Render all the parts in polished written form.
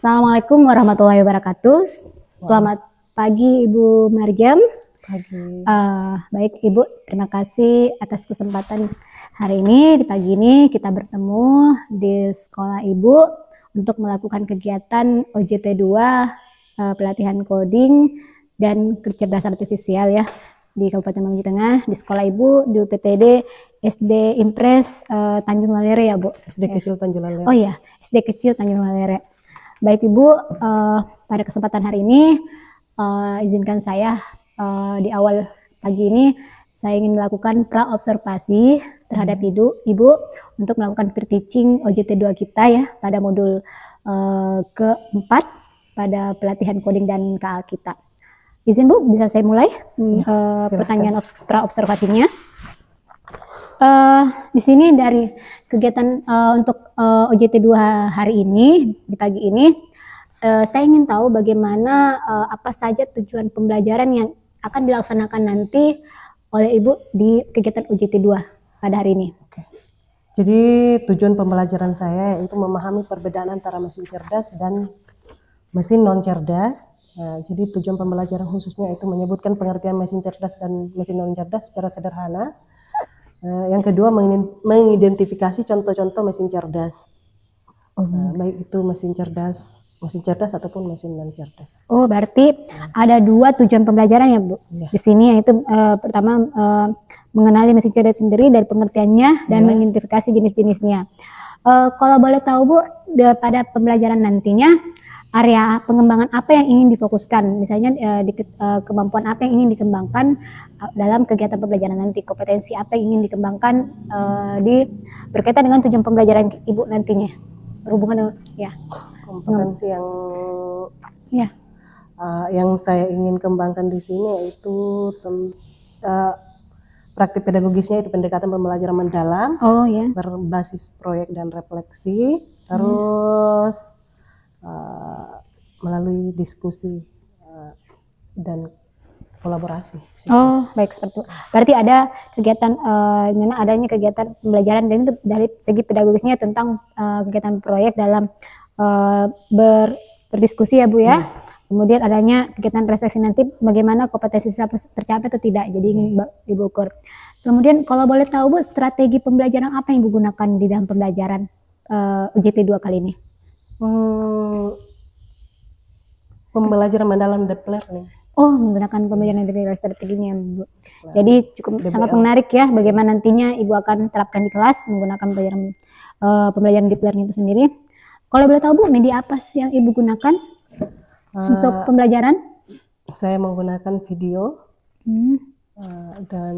Assalamualaikum warahmatullahi wabarakatuh. Selamat pagi Ibu Maryam. Pagi. Baik Ibu, terima kasih atas kesempatan hari ini. Di pagi ini kita bertemu di sekolah Ibu untuk melakukan kegiatan OJT 2 pelatihan coding dan kecerdasan artifisial ya di Kabupaten Mamuju Tengah, di sekolah Ibu di UPTD SD Impres Tanjung Lalere ya Bu. SD kecil Tanjung Lalere. Oh iya, SD kecil Tanjung Lalere. Baik Ibu, pada kesempatan hari ini izinkan saya di awal pagi ini saya ingin melakukan pra-observasi terhadap Ibu untuk melakukan pre-teaching OJT 2 kita ya pada modul keempat pada pelatihan coding dan KA kita. Izin Bu, bisa saya mulai pertanyaan pra-observasinya? Di sini dari kegiatan untuk OJT 2 hari ini, di pagi ini, saya ingin tahu bagaimana apa saja tujuan pembelajaran yang akan dilaksanakan nanti oleh Ibu di kegiatan OJT 2 pada hari ini. Oke. Jadi tujuan pembelajaran saya yaitu memahami perbedaan antara mesin cerdas dan mesin non cerdas. Jadi tujuan pembelajaran khususnya itu menyebutkan pengertian mesin cerdas dan mesin non cerdas secara sederhana. Yang kedua mengidentifikasi contoh-contoh mesin cerdas, baik itu mesin cerdas ataupun mesin non cerdas. Oh, berarti ada dua tujuan pembelajaran ya Bu di sini, yaitu pertama mengenali mesin cerdas sendiri dari pengertiannya dan mengidentifikasi jenis-jenisnya. Kalau boleh tahu Bu, pada pembelajaran nantinya area pengembangan apa yang ingin difokuskan, misalnya kemampuan apa yang ingin dikembangkan dalam kegiatan pembelajaran nanti, kompetensi apa yang ingin dikembangkan berkaitan dengan tujuan pembelajaran Ibu nantinya, berhubungan dengan kompetensi yang saya ingin kembangkan di sini yaitu praktik pedagogisnya, itu pendekatan pembelajaran mendalam, berbasis proyek dan refleksi, terus melalui diskusi dan kolaborasi. Oh, baik, seperti itu. Berarti ada kegiatan adanya kegiatan pembelajaran dan itu dari segi pedagogisnya tentang kegiatan proyek dalam berdiskusi ya Bu ya. Kemudian adanya kegiatan refleksi nanti bagaimana kompetensi tercapai atau tidak. Jadi ingin Ibu ukur. Kemudian kalau boleh tahu Bu, strategi pembelajaran apa yang Ibu gunakan di dalam pembelajaran UJT 2 kali ini? Pembelajaran mendalam deep learning. Oh, menggunakan pembelajaran dari strateginya Bu. Jadi cukup sangat menarik ya bagaimana nantinya Ibu akan terapkan di kelas menggunakan pembelajaran deep learning itu sendiri. Kalau boleh tahu Bu, media apa sih yang Ibu gunakan untuk pembelajaran? Saya menggunakan video dan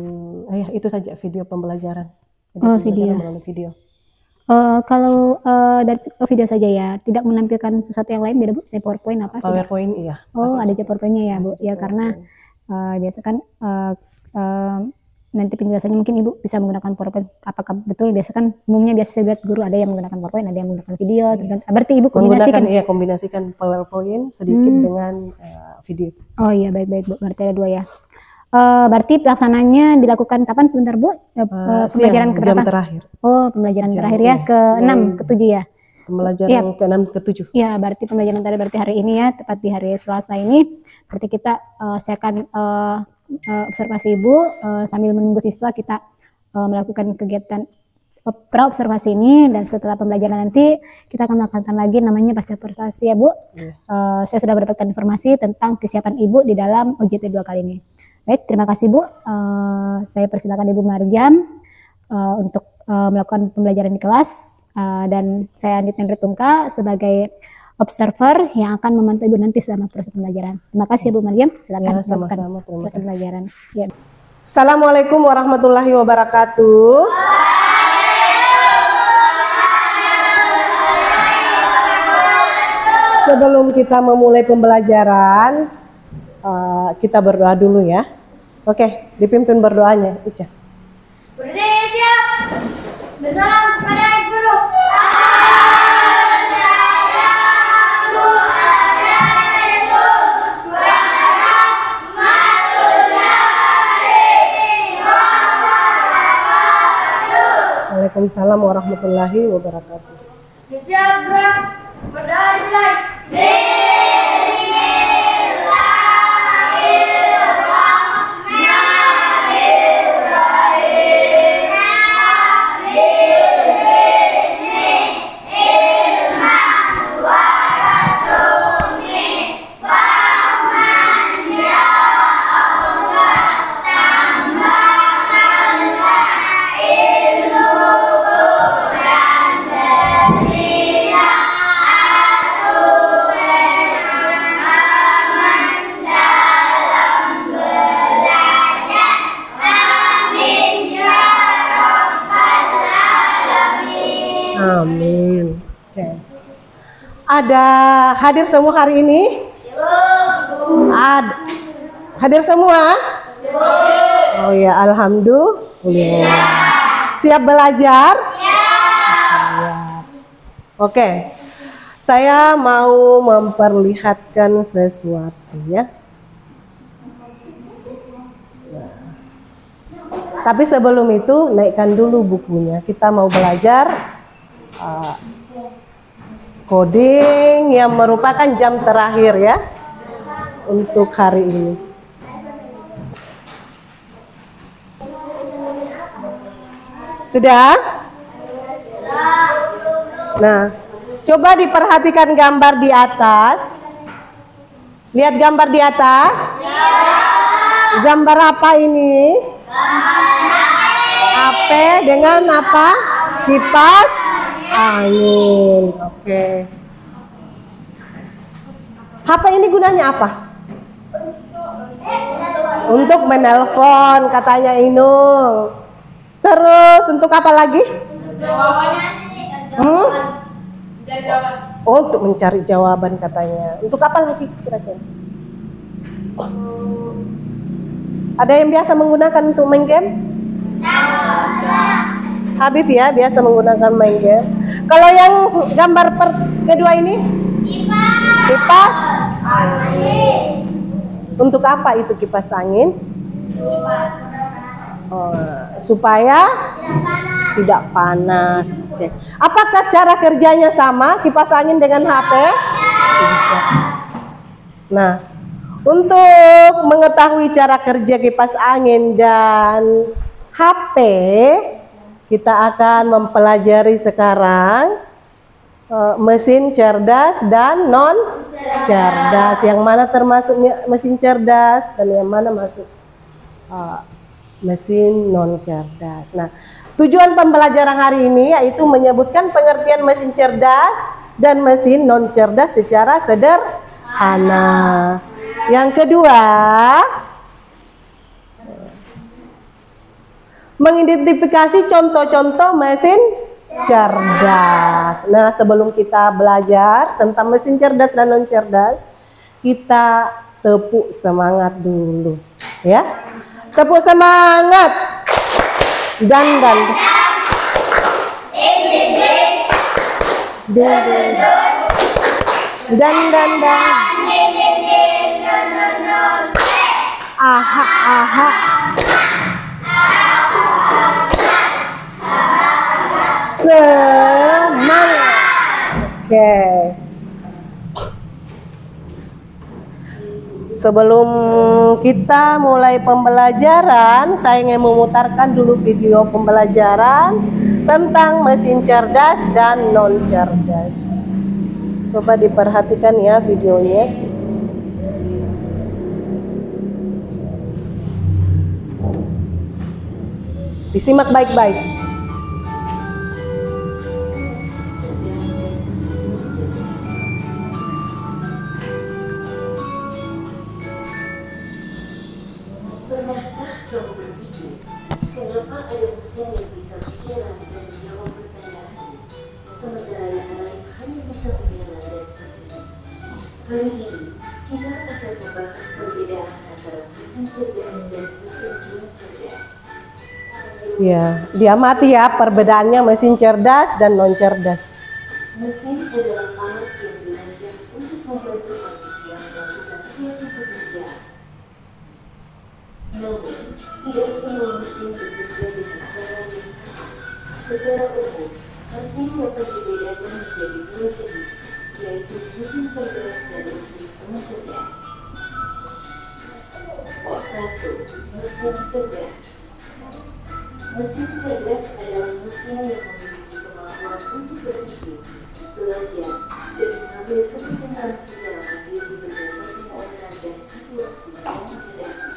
itu saja video pembelajaran. Video. Melalui video. Kalau dari video saja ya, tidak menampilkan sesuatu yang lain beda Bu? Saya PowerPoint apa? PowerPoint iya. Oh, ada PowerPoint-nya ya Bu? Ya karena biasa kan nanti penjelasannya mungkin Ibu bisa menggunakan PowerPoint. Apakah betul? Biasa kan umumnya saya lihat guru ada yang menggunakan PowerPoint, ada yang menggunakan video. Berarti Ibu kombinasikan PowerPoint sedikit dengan video. Oh iya, baik Bu. Berarti ada dua ya. Berarti pelaksananya dilakukan kapan sebentar Bu? Pembelajaran jam terakhir. Oh, pembelajaran terakhir ya, ke-6, ke-7 ya? Pembelajaran ke-6, ke-7. Ya, berarti pembelajaran terakhir berarti hari ini ya, tepat di hari Selasa ini. Berarti saya akan observasi Ibu, sambil menunggu siswa kita melakukan kegiatan pra-observasi ini, dan setelah pembelajaran nanti kita akan melakukan lagi namanya pasca observasi ya Bu. Saya sudah mendapatkan informasi tentang kesiapan Ibu di dalam OJT 2 kali ini. Baik, terima kasih Bu. Saya persilakan Ibu Maryam untuk melakukan pembelajaran di kelas, dan saya Andit Hendri Tungka sebagai observer yang akan memantau Ibu nanti selama proses pembelajaran. Terima kasih Bu Maryam. Silakan melakukan proses pembelajaran. Ya. Assalamualaikum warahmatullahi wabarakatuh. Sebelum kita memulai pembelajaran, kita berdoa dulu ya. Oke, dipimpin berdoanya, Ica. Berdiri siap. Bersalam kepada guru. Waalaikumsalam warahmatullahi wabarakatuh. Siap gerak. Berdoa dimulai. Ada hadir semua hari ini? Hadir semua? Oh ya, alhamdulillah. Siap belajar? Siap. Oke. Saya mau memperlihatkan sesuatu ya. Nah. Tapi sebelum itu naikkan dulu bukunya. Kita mau belajar coding yang merupakan jam terakhir ya untuk hari ini. Sudah? Nah, coba diperhatikan gambar di atas. Lihat gambar di atas. Gambar apa ini? HP dengan apa? Kipas angin. Oke. HP ini gunanya apa? Untuk menelpon katanya Inung. Terus untuk apa lagi? Oh, untuk mencari jawaban katanya. Untuk apa lagi kira-kira? Ada yang biasa menggunakan untuk main game? Habib ya, biasa menggunakan main game. Kalau yang gambar kedua ini? Kipas angin. Untuk apa itu kipas angin? Supaya tidak panas. Oke. Apakah cara kerjanya sama kipas angin dengan HP? Tidak. Nah, untuk mengetahui cara kerja kipas angin dan HP, kita akan mempelajari sekarang mesin cerdas dan non cerdas. Yang mana termasuk mesin cerdas dan yang mana masuk mesin non cerdas. Nah, tujuan pembelajaran hari ini yaitu menyebutkan pengertian mesin cerdas dan mesin non cerdas secara sederhana. Yang kedua, mengidentifikasi contoh-contoh mesin cerdas. Nah, sebelum kita belajar tentang mesin cerdas dan non cerdas, kita tepuk semangat dulu, ya. Tepuk semangat. Dan. Aha. Semangat. Oke. Sebelum kita mulai pembelajaran, saya ingin memutarkan dulu video pembelajaran tentang mesin cerdas dan non cerdas. Coba diperhatikan ya videonya. Disimak baik-baik. Pernahkah kamu berpikir, kenapa ada mesin yang bisa bicara dan menjawab pertanyaan, sementara yang lain hanya bisa menyala dan pergi? Hari ini, kita akan membahas perbedaan antara mesin cerdas dan mesin non cerdas. Ya, diamati ya perbedaannya mesin cerdas dan non cerdas. Mesin adalah alat yang dirancang untuk membantu manusia melakukan suatu pekerjaan. Namun, tidak semua mesin bekerja dengan cara yang sama. Secara umum, mesin dapat dibedakan menjadi dua jenis, yaitu mesin cerdas dan mesin non cerdas. 1. Mesin cerdas. Mesin cerdas adalah mesin yang memiliki kemampuan untuk berpikir, belajar, dan mengambil keputusan secara mandiri berdasarkan keadaan dan situasi yang dihadapi.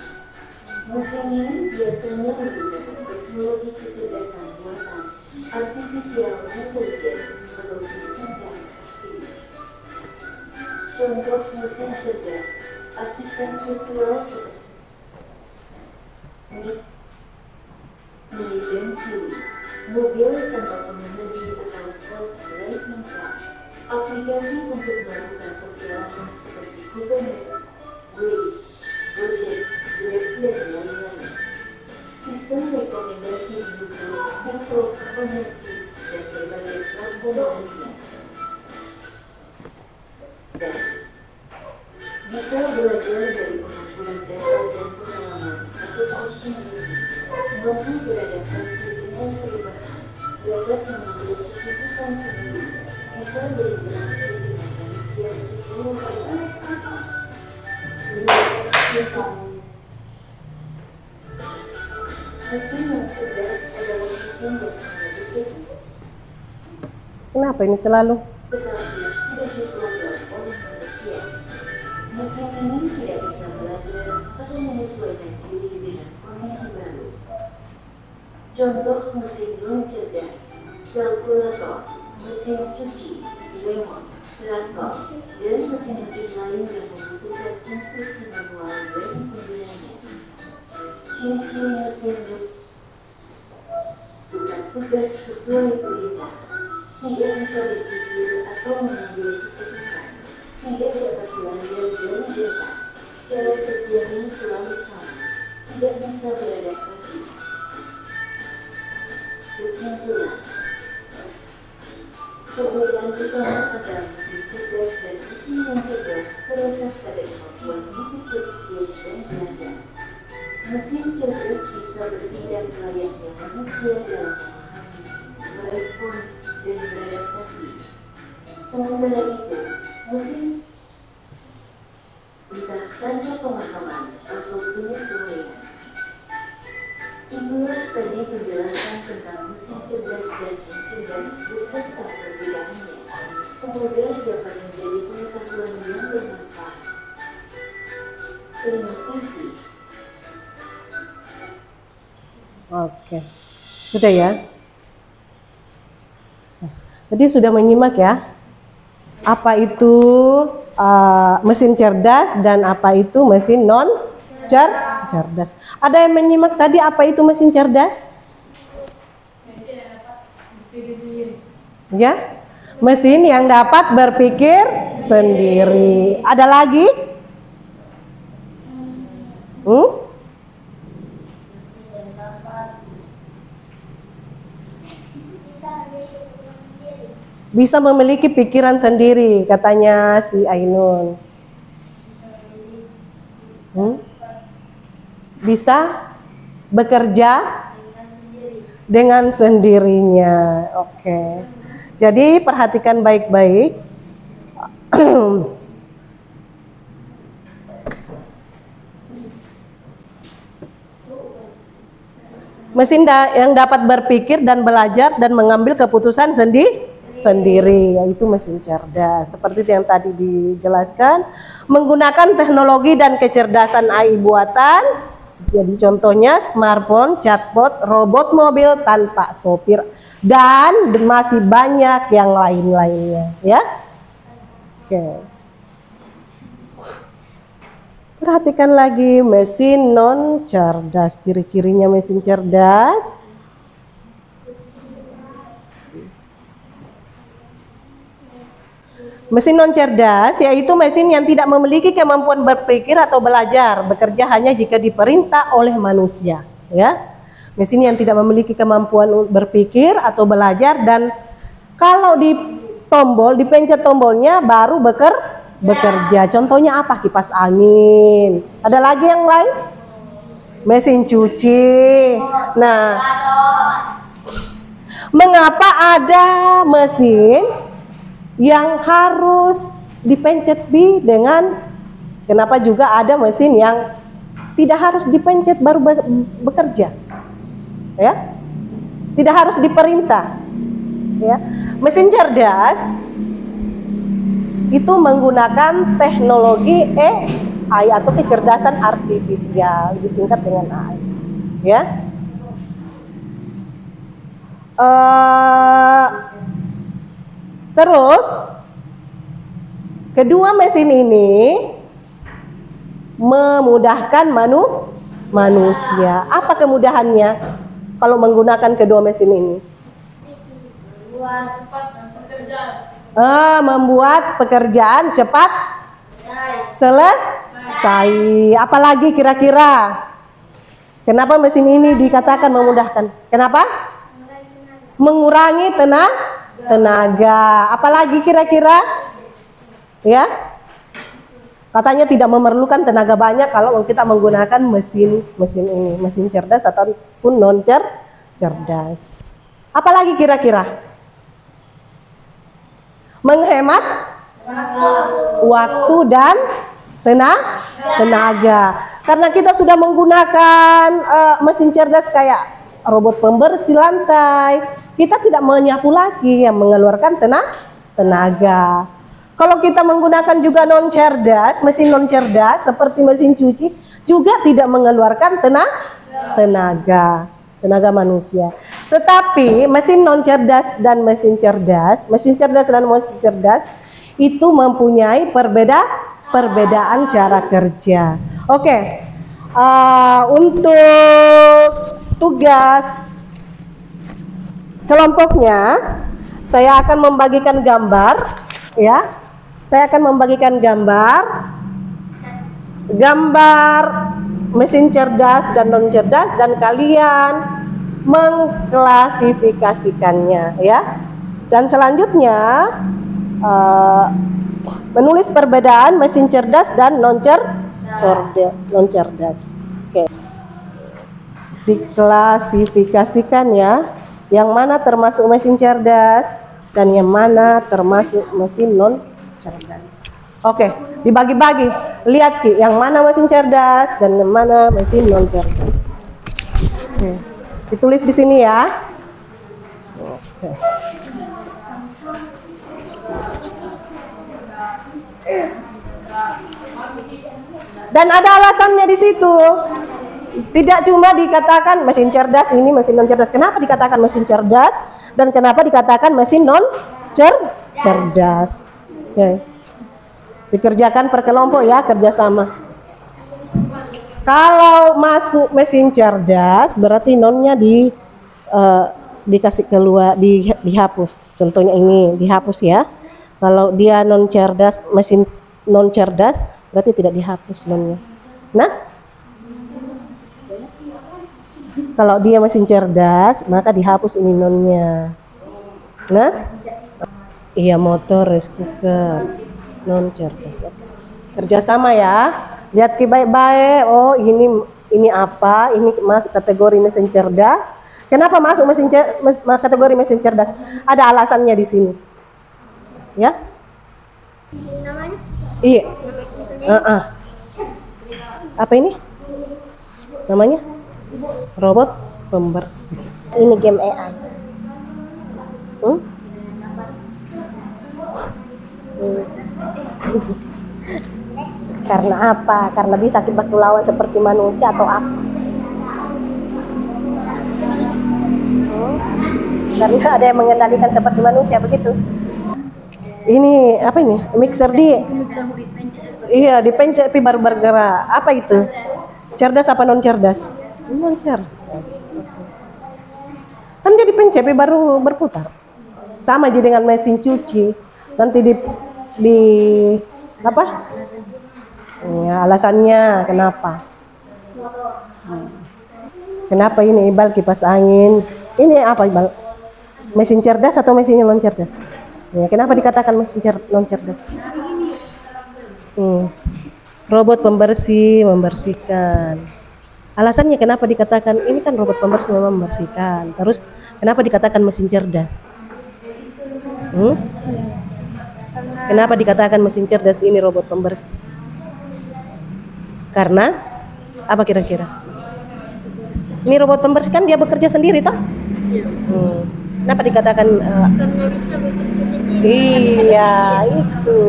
Mesin ini biasanya menggunakan teknologi kecerdasan buatan, artificial intelligence, atau disingkat AI. Contoh mesin cerdas, asisten virtual seperti Siri, mobil tanpa pengemudi atau self-driving car, Aplikasi untuk melakukan perjalanan seperti Google Maps, Waze, Gojek, Grab, dan lain-lain. Sistem rekomendasi YouTube, TikTok, Netflix, dan berbagai platform lainnya. Dan bisa belajar dari pengumpulan data dan pengalaman atau social media, mampu beradaptasi dengan perubahan, dapat mengambil keputusan sendiri, bisa berinteraksi dengan manusia secara pribadi. Mesin yang cerdas adalah mesin yang menghadapi, Kenapa ini selalu? tetapi sudah diprogram oleh manusia. Mesin ini tidak bisa belajar atau menyesuaikan diri dengan kondisi baru. Contoh mesin non cerdas, kalkulator, mesin cuci, remote, traktor, dan mesin-mesin lain yang membutuhkan instruksi manual dari penggunanya. Ciri-ciri mesin bukan tugas sesuai perintah, tidak bisa berpikir atau mengambil keputusan, tidak dapat belajar dari data, cara kerjanya selalu sama, tidak bisa beradaptasi. Kesimpulan, perbedaan utama antara mesin cerdas dan mesin non cerdas terletak pada kemampuan hidup berpikir dan belajar. Mesin cerdas bisa bertindak layaknya manusia dalam memahami, merespons, dan beradaptasi. Sementara itu, mesin entah tanpa pemahaman atau penyesuaian. Inilah tadi penjelasan tentang mesin cerdas dan non cerdas beserta perbedaannya. Semoga dapat menjadi pengetahuan yang bermanfaat. Terima kasih. Oke, sudah ya. Jadi sudah menyimak ya, apa itu mesin cerdas dan apa itu mesin non cerdas. Ada yang menyimak tadi apa itu mesin cerdas? Ya, mesin yang dapat berpikir sendiri. Ada lagi? Bisa memiliki pikiran sendiri, katanya si Ainun. Bisa bekerja dengan sendirinya. Oke. Jadi perhatikan baik-baik. Mesin yang dapat berpikir dan belajar dan mengambil keputusan sendiri, yaitu mesin cerdas. Seperti yang tadi dijelaskan, menggunakan teknologi dan kecerdasan AI buatan. Jadi contohnya smartphone, chatbot, robot mobil tanpa sopir, dan masih banyak yang lain-lainnya, ya. Oke. Perhatikan lagi mesin non cerdas, ciri-cirinya mesin cerdas. Mesin non cerdas yaitu mesin yang tidak memiliki kemampuan berpikir atau belajar, bekerja hanya jika diperintah oleh manusia, ya. Mesin yang tidak memiliki kemampuan berpikir atau belajar, dan kalau dipencet tombolnya baru bekerja. Contohnya apa? Kipas angin. Ada lagi yang lain? Mesin cuci. Nah, mengapa ada mesin yang harus dipencet dengan kenapa juga ada mesin yang tidak harus dipencet baru bekerja, ya, tidak harus diperintah, ya. Mesin cerdas itu menggunakan teknologi AI atau kecerdasan artifisial, disingkat dengan AI, ya. Terus kedua mesin ini memudahkan manusia. Apa kemudahannya kalau menggunakan kedua mesin ini? Membuat pekerjaan cepat selesai. Apalagi kira-kira? Kenapa mesin ini dikatakan memudahkan? Kenapa? Mengurangi tenaga. Apalagi kira-kira? Ya, katanya tidak memerlukan tenaga banyak kalau kita menggunakan mesin ini, mesin cerdas ataupun non cerdas. Apalagi kira-kira? Menghemat waktu dan tenaga. Karena kita sudah menggunakan mesin cerdas kayak robot pembersih lantai, kita tidak menyapu lagi yang mengeluarkan tenaga. Kalau kita menggunakan juga non cerdas, mesin non cerdas seperti mesin cuci juga tidak mengeluarkan tenaga manusia. Tetapi mesin non cerdas dan mesin cerdas itu mempunyai perbedaan cara kerja. Oke, untuk tugas kelompoknya saya akan membagikan gambar, ya. Saya akan membagikan gambar mesin cerdas dan non cerdas dan kalian mengklasifikasikannya, ya. Dan selanjutnya menulis perbedaan mesin cerdas dan non cerdas. Oke. Diklasifikasikan ya, yang mana termasuk mesin cerdas dan yang mana termasuk mesin non cerdas. Oke, dibagi-bagi. Lihat Ki, yang mana mesin cerdas dan yang mana mesin non cerdas. Oke. Ditulis di sini ya. Oke. Dan ada alasannya di situ. Tidak cuma dikatakan mesin cerdas ini, mesin non cerdas. Kenapa dikatakan mesin cerdas dan kenapa dikatakan mesin non cerdas? Okay. Dikerjakan per kelompok ya, kerjasama. Kalau masuk mesin cerdas berarti nonnya dikasih keluar, dihapus. Contohnya ini dihapus ya. Kalau dia non cerdas, mesin non cerdas berarti tidak dihapus nonnya. Nah, kalau dia mesin cerdas maka dihapus ini nonnya. Nah, iya, motor, rice cooker, non cerdas. Kerjasama ya. Lihat baik-baik. Oh, ini apa? Ini masuk kategori mesin cerdas. Kenapa masuk kategori mesin cerdas? Ada alasannya di sini. Ya? Namanya? Iya. Apa ini? Namanya? Robot pembersih. Ini game AI. Karena apa? Karena bisa kita lawan seperti manusia atau apa? Karena ada yang mengendalikan seperti manusia, begitu. Ini apa ini? Mixer iya, dipencet tapi baru bergerak. Apa itu? Cerdas apa non cerdas? Non cerdas. Kan dia dipencet tapi baru berputar. Sama aja dengan mesin cuci. Nanti di apa? Ya, alasannya kenapa? Kenapa ini Ibal kipas angin? Ini apa Ibal? Mesin cerdas atau mesinnya non cerdas? Ya, kenapa dikatakan mesin non cerdas? Robot pembersih membersihkan. Alasannya kenapa dikatakan ini kan robot pembersih memang membersihkan. Terus kenapa dikatakan mesin cerdas? Kenapa dikatakan mesin cerdas ini robot pembersih? Karena apa kira-kira? Ini robot pembersih kan dia bekerja sendiri toh? Kenapa dikatakan? Karena bisa bekerja sendiri. Iya, itu.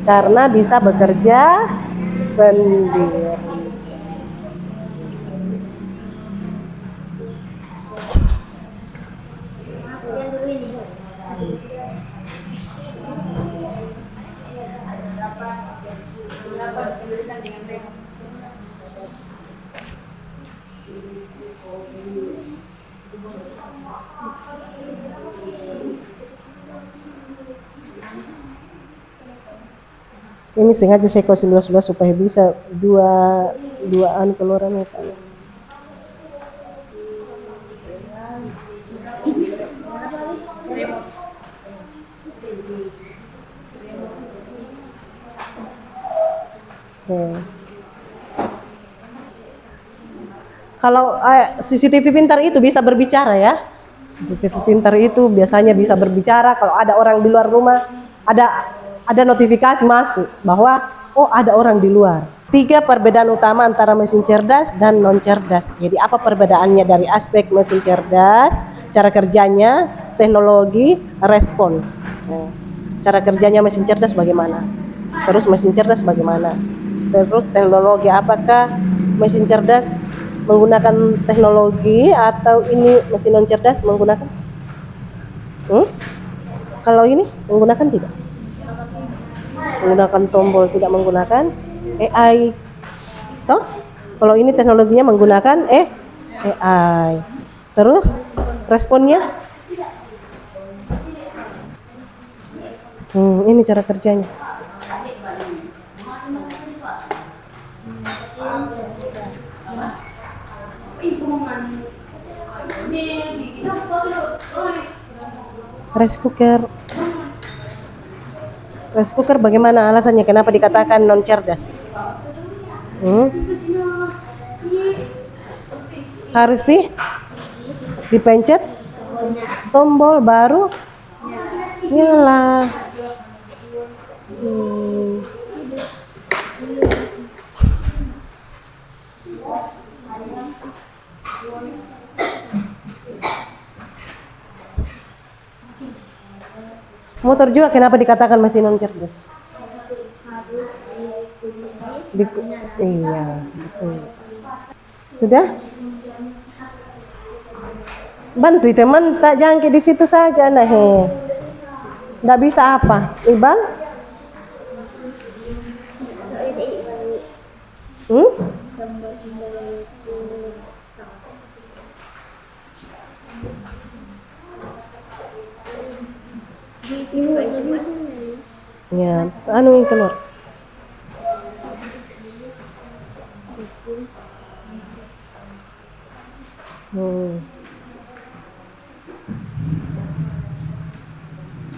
Karena bisa bekerja sendiri. Ini sengaja saya kasih luas-luas supaya bisa duaan keluaran itu. Kalau CCTV pintar itu bisa berbicara ya. CCTV pintar itu biasanya bisa berbicara kalau ada orang di luar rumah, ada notifikasi masuk bahwa oh ada orang di luar. 3 perbedaan utama antara mesin cerdas dan non cerdas. Jadi apa perbedaannya dari aspek mesin cerdas, cara kerjanya, teknologi, respon. Cara kerjanya mesin cerdas bagaimana? Terus mesin cerdas bagaimana? Terus teknologi, apakah mesin cerdas menggunakan teknologi atau ini mesin non cerdas menggunakan? Kalau ini menggunakan tidak? Menggunakan tombol, tidak menggunakan AI. Toh? Kalau ini teknologinya menggunakan AI. Terus responnya? Ini cara kerjanya. Rice cooker bagaimana alasannya kenapa dikatakan non cerdas? Harus dipencet tombol baru nyala. Motor juga kenapa dikatakan mesin non cerdas? Iya, betul. Sudah? Bantu teman, tak jangkit di situ saja nah he. Nggak bisa apa? Ibal? Ya, anu yang keluar.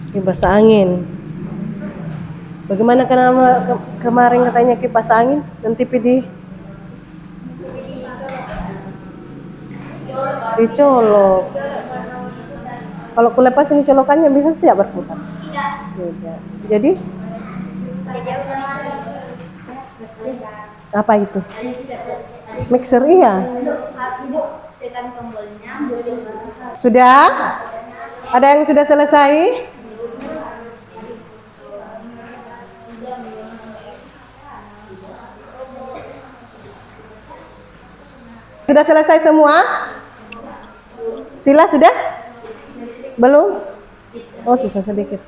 Kipas angin. Bagaimana kenapa kemarin katanya kipas angin nanti dicolok. Kalau kulepas ini colokannya bisa tidak berputar? Tidak. Jadi apa itu? Mixer, iya. Sudah? Ada yang sudah selesai? Sudah selesai semua? Sila sudah? Belum? Oh, sisa sedikit.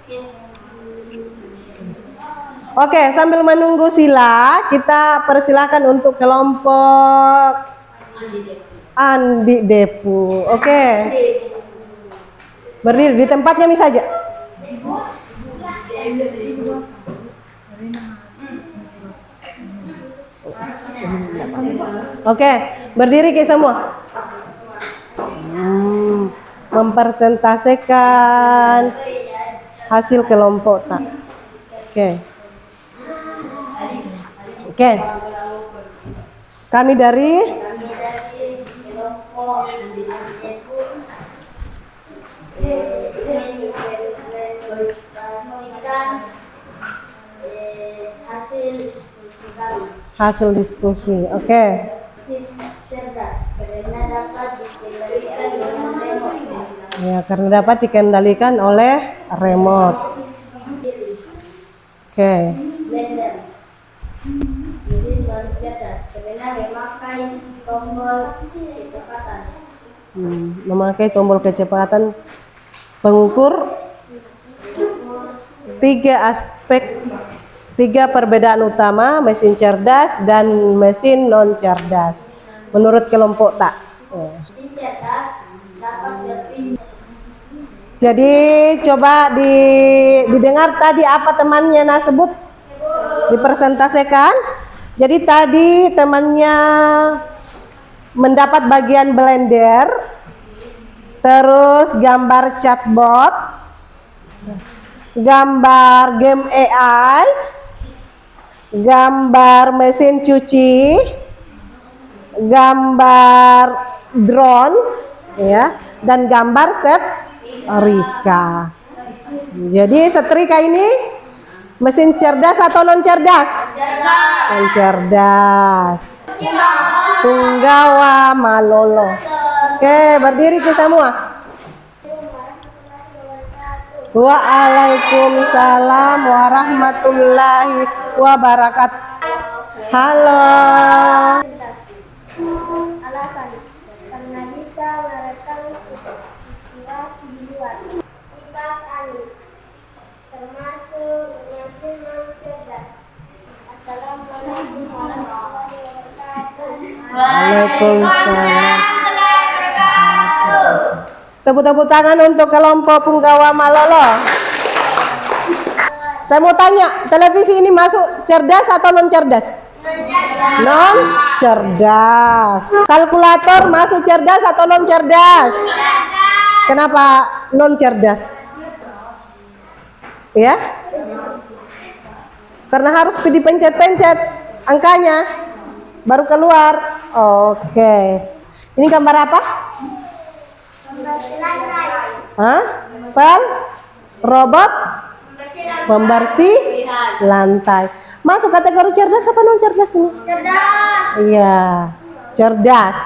Oke, sambil menunggu Sila, kita persilakan untuk kelompok Andi Depu. Oke. Berdiri di tempatnya nih saja. Oke, berdiri ke semua. Mempresentasikan hasil kelompok tak. Oke. Kami dari kelompok hasil diskusi. Oke. Ya, karena dapat dikendalikan oleh remote. Oke. Memakai tombol kecepatan pengukur 3 aspek, 3 perbedaan utama mesin cerdas dan mesin non cerdas menurut kelompok tak. Jadi coba didengar tadi apa temannya sebut? Dipresentasikan. Jadi tadi temannya mendapat bagian blender, terus gambar chatbot, gambar game AI, gambar mesin cuci, gambar drone, ya, dan gambar set Rika. Jadi setrika ini mesin cerdas atau non cerdas? Non cerdas. Punggawa Malolo. Oke, berdiri ke semua. Waalaikumsalam warahmatullahi wabarakatuh. Halo. Alasan karena bisa merekam situasi di luar. Kipas angin termasuk mesin non cerdas. Assalamualaikum warahmatullahi wabarakatuh. Waalaikumsalam. Tepuk-tepuk tangan untuk kelompok Punggawa Malolo. Saya mau tanya, televisi ini masuk cerdas atau non cerdas? Non cerdas. Kalkulator masuk cerdas atau non cerdas? Kenapa non cerdas? Ya? Karena harus dipencet-pencet angkanya baru keluar. Oke. Ini gambar apa? Hah? Robot pembersih lantai. Masuk kategori cerdas apa non cerdas ini? Cerdas. Iya, cerdas.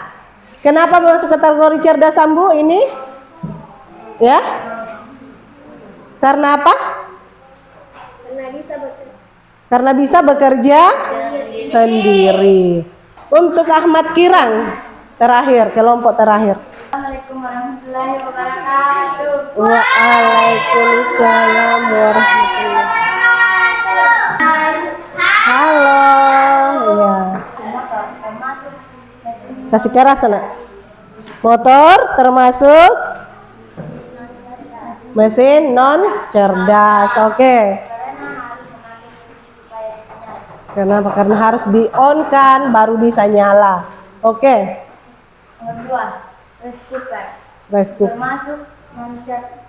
Kenapa masuk kategori cerdas, Sambu ini? Ya? Karena apa? Karena bisa bekerja sendiri. Untuk Ahmad Kirang, terakhir, kelompok terakhir. Assalamualaikum warahmatullahi wabarakatuh. Waalaikumsalam warahmatullahi wabarakatuh. Halo, ya. Kasih keras nak. Motor termasuk mesin non cerdas. Oke. Kenapa? Karena harus di-on-kan baru bisa nyala. Oke. Nomor 2, rice cooker. Rice cooker. Termasuk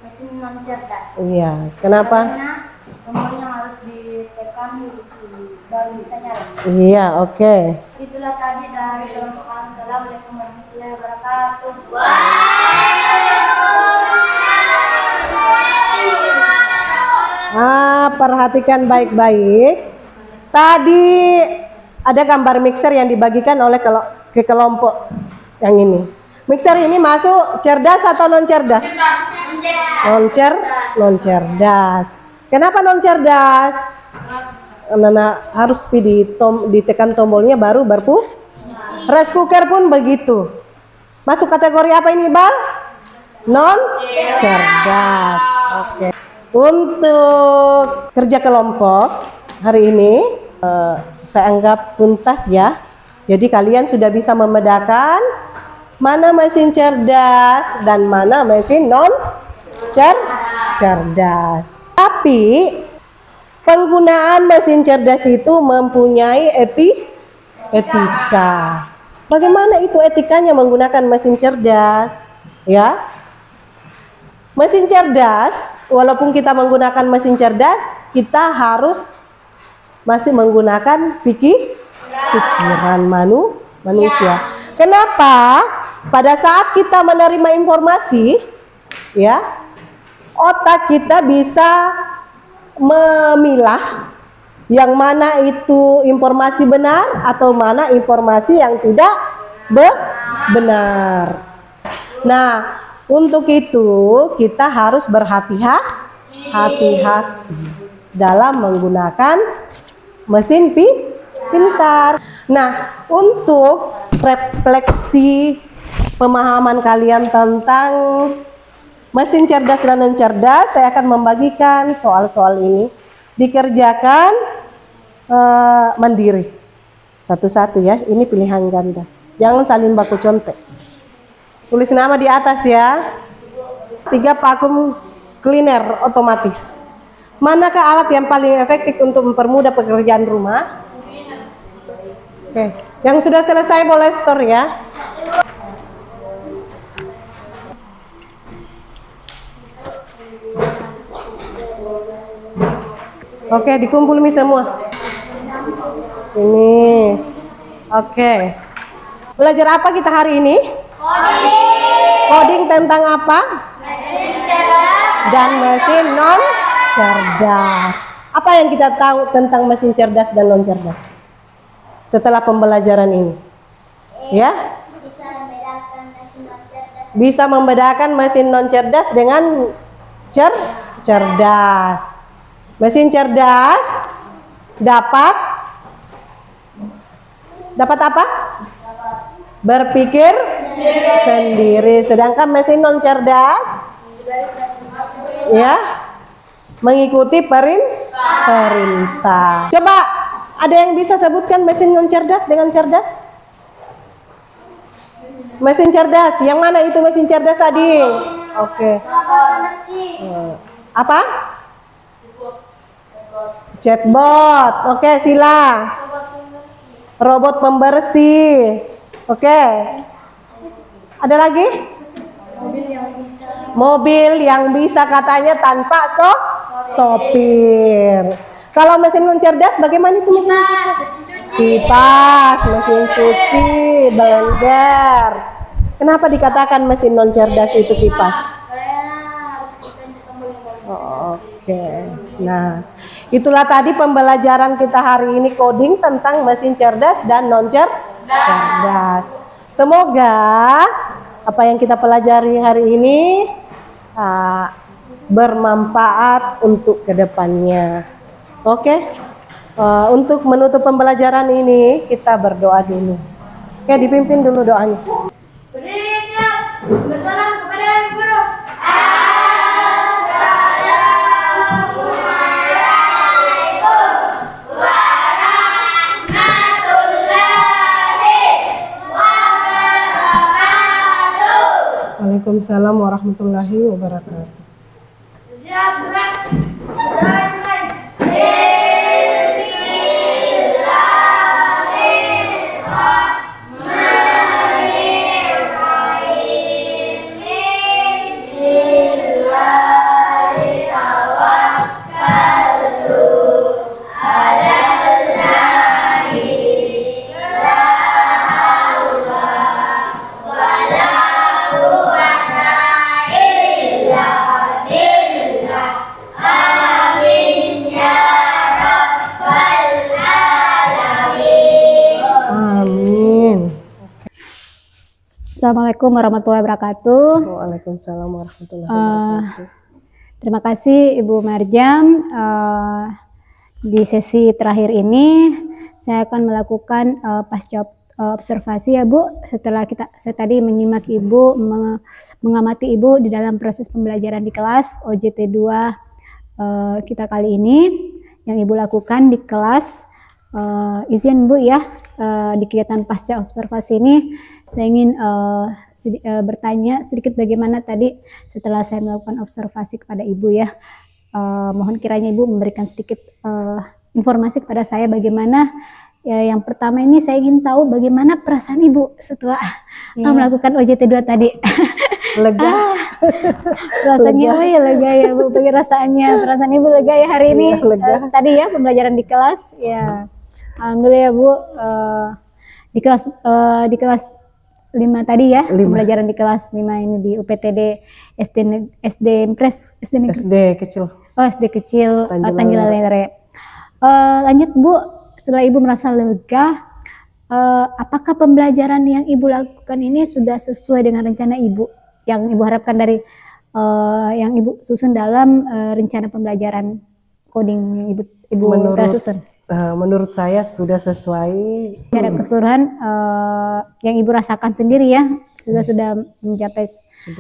mesin non cerdas. Iya. Kenapa? Karena nomornya harus ditekan baru bisa nyala. Iya, oke. Itulah tadi dari kelompok kami. Assalamualaikum warahmatullahi wabarakatuh. Perhatikan baik-baik. Tadi ada gambar mixer yang dibagikan oleh ke kelompok yang ini. Mixer ini masuk cerdas atau non cerdas? Non cerdas. Kenapa non cerdas? Karena harus ditekan tombolnya baru Rice cooker pun begitu. Masuk kategori apa ini, Bal? Non cerdas. Oke. Untuk kerja kelompok hari ini saya anggap tuntas ya. Jadi kalian sudah bisa membedakan mana mesin cerdas dan mana mesin non cerdas. Tapi penggunaan mesin cerdas itu mempunyai etika. Bagaimana itu etikanya menggunakan mesin cerdas? Ya. Mesin cerdas, walaupun kita menggunakan mesin cerdas, kita harus masih menggunakan pikiran manusia. Kenapa? Pada saat kita menerima informasi, ya, otak kita bisa memilah yang mana itu informasi benar atau mana informasi yang tidak benar. Nah, untuk itu kita harus berhati-hati dalam menggunakan mesin pintar. Nah, untuk refleksi pemahaman kalian tentang mesin cerdas dan non cerdas, saya akan membagikan soal-soal ini dikerjakan mandiri satu-satu ya. Ini pilihan ganda, jangan saling baku contek. Tulis nama di atas ya. 3 vakum cleaner otomatis. Manakah alat yang paling efektif untuk mempermudah pekerjaan rumah? Oke, yang sudah selesai boleh store ya. Oke, dikumpul mi semua. Sini. Oke. Belajar apa kita hari ini? Coding tentang apa? Mesin cerdas Dan mesin non cerdas. Apa yang kita tahu tentang mesin cerdas dan non cerdas setelah pembelajaran ini? Ya? bisa membedakan mesin non cerdas Bisa membedakan mesin non cerdas dengan cerdas. Mesin cerdas dapat apa? Berpikir sendiri. Sedangkan mesin non cerdas ya mengikuti perintah. Coba ada yang bisa sebutkan mesin non cerdas dengan cerdas? Mesin cerdas, yang mana itu mesin cerdas, Ading? Oke. Apa? Chatbot. Oke, Sila. Robot pembersih. Oke. Ada lagi? Mobil yang bisa katanya tanpa sopir. Kalau mesin non cerdas bagaimana itu mesin cerdas? Kipas, mesin cuci, blender. Kenapa dikatakan mesin non cerdas itu kipas? Oke. Nah, itulah tadi pembelajaran kita hari ini, coding tentang mesin cerdas dan non cerdas. Semoga apa yang kita pelajari hari ini bermanfaat untuk kedepannya. Oke. Untuk menutup pembelajaran ini kita berdoa dulu. Oke, dipimpin dulu doanya. berdiri siap bersalam kepada guru. Waalaikumsalam warahmatullahi wabarakatuh. Siap gerak. Mulai. Assalamualaikum warahmatullahi wabarakatuh. Waalaikumsalam warahmatullahi wabarakatuh. Terima kasih Ibu Marjam. Di sesi terakhir ini saya akan melakukan pasca observasi ya Bu. Setelah saya tadi menyimak Ibu, mengamati Ibu di dalam proses pembelajaran di kelas OJT 2 kita kali ini, yang Ibu lakukan di kelas. Izin Bu ya, di kegiatan pasca observasi ini saya ingin bertanya sedikit bagaimana tadi setelah saya melakukan observasi kepada Ibu ya. Mohon kiranya Ibu memberikan sedikit informasi kepada saya bagaimana ya. Yang pertama ini saya ingin tahu bagaimana perasaan Ibu setelah melakukan OJT 2 tadi. Lega. Rasanya lega. Ya lega ya Bu, perasaan Ibu lega ya hari ini. Tadi ya pembelajaran di kelas ya. Alhamdulillah ya Bu, di kelas 5 tadi ya, pembelajaran di kelas 5 ini di UPTD SD kecil. Oh, SD kecil Tanjung Lere. Lanjut Bu, setelah Ibu merasa lega, apakah pembelajaran yang Ibu lakukan ini sudah sesuai dengan rencana Ibu yang Ibu harapkan dari yang Ibu susun dalam rencana pembelajaran coding yang Ibu susun? Menurut saya sudah sesuai. Secara keseluruhan yang Ibu rasakan sendiri ya, sudah mencapai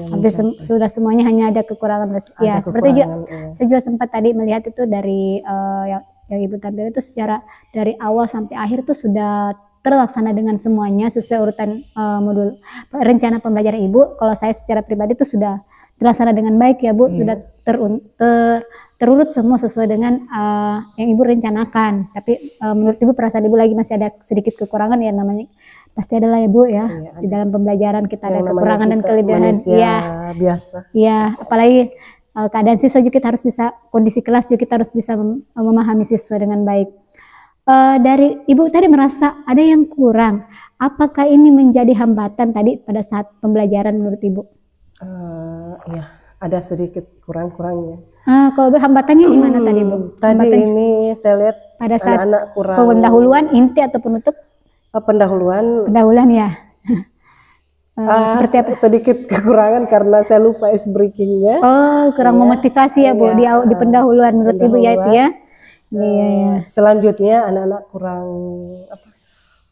hampir sudah semuanya, hanya ada kekurangan ya. Seperti juga saya juga sempat tadi melihat itu dari yang Ibu tampil itu secara dari awal sampai akhir itu sudah terlaksana dengan semuanya sesuai urutan modul rencana pembelajaran Ibu. Kalau saya secara pribadi itu sudah terlaksana dengan baik ya Bu, sudah terurut semua sesuai dengan yang Ibu rencanakan. Tapi menurut Ibu perasaan Ibu lagi masih ada sedikit kekurangan ya, namanya pasti adalah ya Bu ya, di dalam pembelajaran kita ada kekurangan dan kelebihan. Iya, biasa. Iya, apalagi keadaan siswa juga kita harus bisa, kondisi kelas juga kita harus bisa memahami siswa dengan baik. Dari Ibu tadi merasa ada yang kurang, apakah ini menjadi hambatan tadi pada saat pembelajaran menurut Ibu? Ya, ada sedikit kurang-kurangnya. Kalau hambatannya gimana tadi Bu? Tadi ini saya lihat pada saat anak-anak kurang pendahuluan, inti atau penutup? Pendahuluan ya. Seperti apa? Sedikit kekurangan karena saya lupa ice breakingnya. Kurang memotivasi ya Bu, di pendahuluan menurut Ibu ya itu ya. Iya. Selanjutnya anak-anak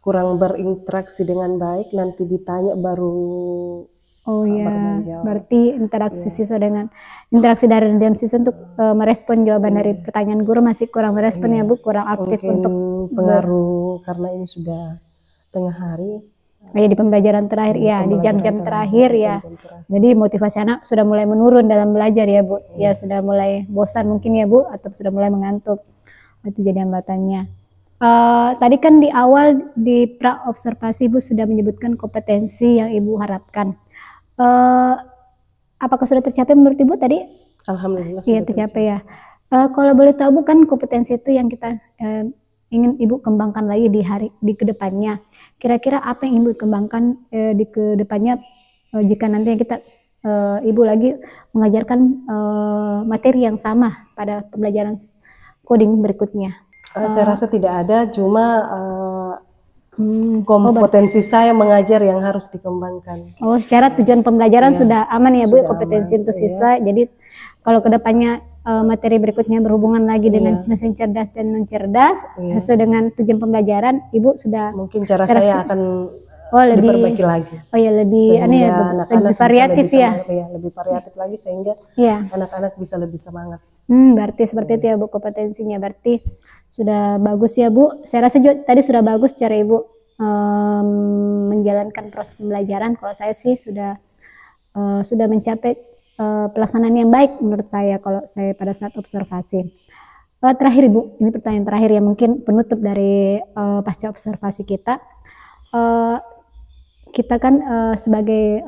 kurang berinteraksi dengan baik, nanti ditanya baru berarti interaksi siswa dengan interaksi dari diam siswa untuk merespon jawaban dari pertanyaan guru masih kurang merespon ya Bu, kurang aktif. Mungkin untuk pengaruh karena ini sudah tengah hari. Di pembelajaran terakhir di jam-jam terakhir ya. Jadi motivasi anak sudah mulai menurun dalam belajar ya Bu. Ya sudah mulai bosan mungkin ya Bu, atau sudah mulai mengantuk. Itu jadi hambatannya. Tadi kan di awal di pra observasi Ibu sudah menyebutkan kompetensi yang Ibu harapkan. Apakah sudah tercapai menurut Ibu tadi? Alhamdulillah sudah tercapai ya. Kalau boleh tahu Bu, kan kompetensi itu yang kita ingin Ibu kembangkan lagi di kedepannya. Kira-kira apa yang Ibu kembangkan di kedepannya jika nanti kita Ibu lagi mengajarkan materi yang sama pada pembelajaran coding berikutnya? Saya rasa tidak ada, cuma kompetensi saya mengajar yang harus dikembangkan. Secara tujuan pembelajaran sudah aman ya Bu, kompetensi untuk siswa. Jadi kalau kedepannya materi berikutnya berhubungan lagi dengan mesin cerdas dan non cerdas, sesuai dengan tujuan pembelajaran, Ibu sudah mungkin cara saya akan diperbaiki lagi. Lebih variatif ya. Lebih variatif lagi sehingga anak-anak bisa lebih semangat. Berarti seperti itu ya Bu kompetensinya. Berarti sudah bagus ya Bu. Saya rasa juga tadi sudah bagus cara Ibu menjalankan proses pembelajaran. Kalau saya sih sudah mencapai pelaksanaan yang baik menurut saya kalau saya pada saat observasi. Terakhir Ibu, ini pertanyaan terakhir ya, mungkin penutup dari pasca observasi kita. Kita kan sebagai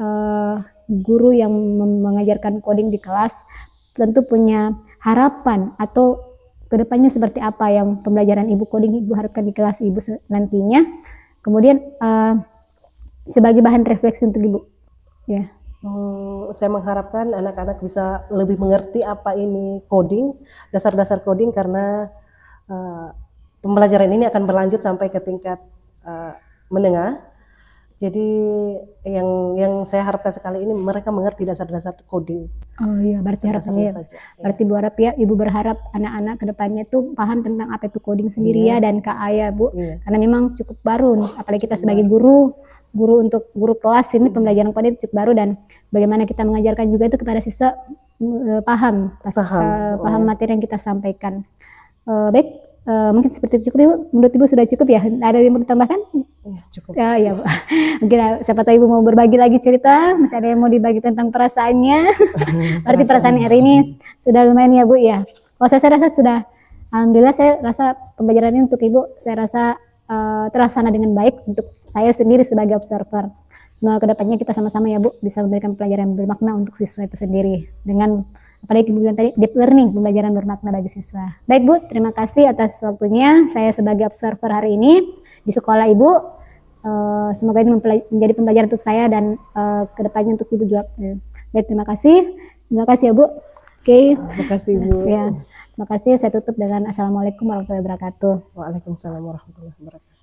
guru yang mengajarkan coding di kelas tentu punya harapan atau kedepannya seperti apa yang pembelajaran Ibu coding Ibu harapkan di kelas Ibu nantinya. Kemudian sebagai bahan refleksi untuk Ibu. Ya. Saya mengharapkan anak-anak bisa lebih mengerti apa ini coding, dasar-dasar coding, karena pembelajaran ini akan berlanjut sampai ke tingkat menengah. Jadi yang saya harapkan sekali ini mereka mengerti dasar-dasar coding. Berarti harapannya berarti Bu harap ya, Ibu berharap anak-anak kedepannya itu paham tentang apa itu coding sendiri ya, dan KA ya Bu. Karena memang cukup baru, apalagi kita sebagai guru untuk guru kelas ini pembelajaran coding cukup baru, dan bagaimana kita mengajarkan juga itu kepada siswa paham materi yang kita sampaikan. Baik, mungkin seperti itu cukup Ibu. Menurut Ibu sudah cukup ya? Ada yang mau ditambahkan? Ya, cukup. Ya Bu. Mungkin siapa tahu Ibu mau berbagi lagi cerita, masih ada yang mau dibagi tentang perasaannya. Berarti perasaan hari ini sudah lumayan ya Bu ya. Kalau saya rasa sudah, alhamdulillah saya rasa pembelajaran ini untuk Ibu saya rasa terlaksana dengan baik untuk saya sendiri sebagai observer. Semoga kedepannya kita sama-sama ya Bu bisa memberikan pelajaran yang bermakna untuk siswa itu sendiri, dengan apalagi Ibu bilang tadi deep learning, pembelajaran bermakna bagi siswa. Baik Bu, terima kasih atas waktunya saya sebagai observer hari ini di sekolah Ibu. Semoga ini menjadi pembelajaran untuk saya dan kedepannya untuk Ibu juga. Baik, terima kasih ya Bu. Oke. Terima kasih Bu. Ya. Terima kasih, saya tutup dengan Assalamualaikum warahmatullahi wabarakatuh. Waalaikumsalam warahmatullahi wabarakatuh.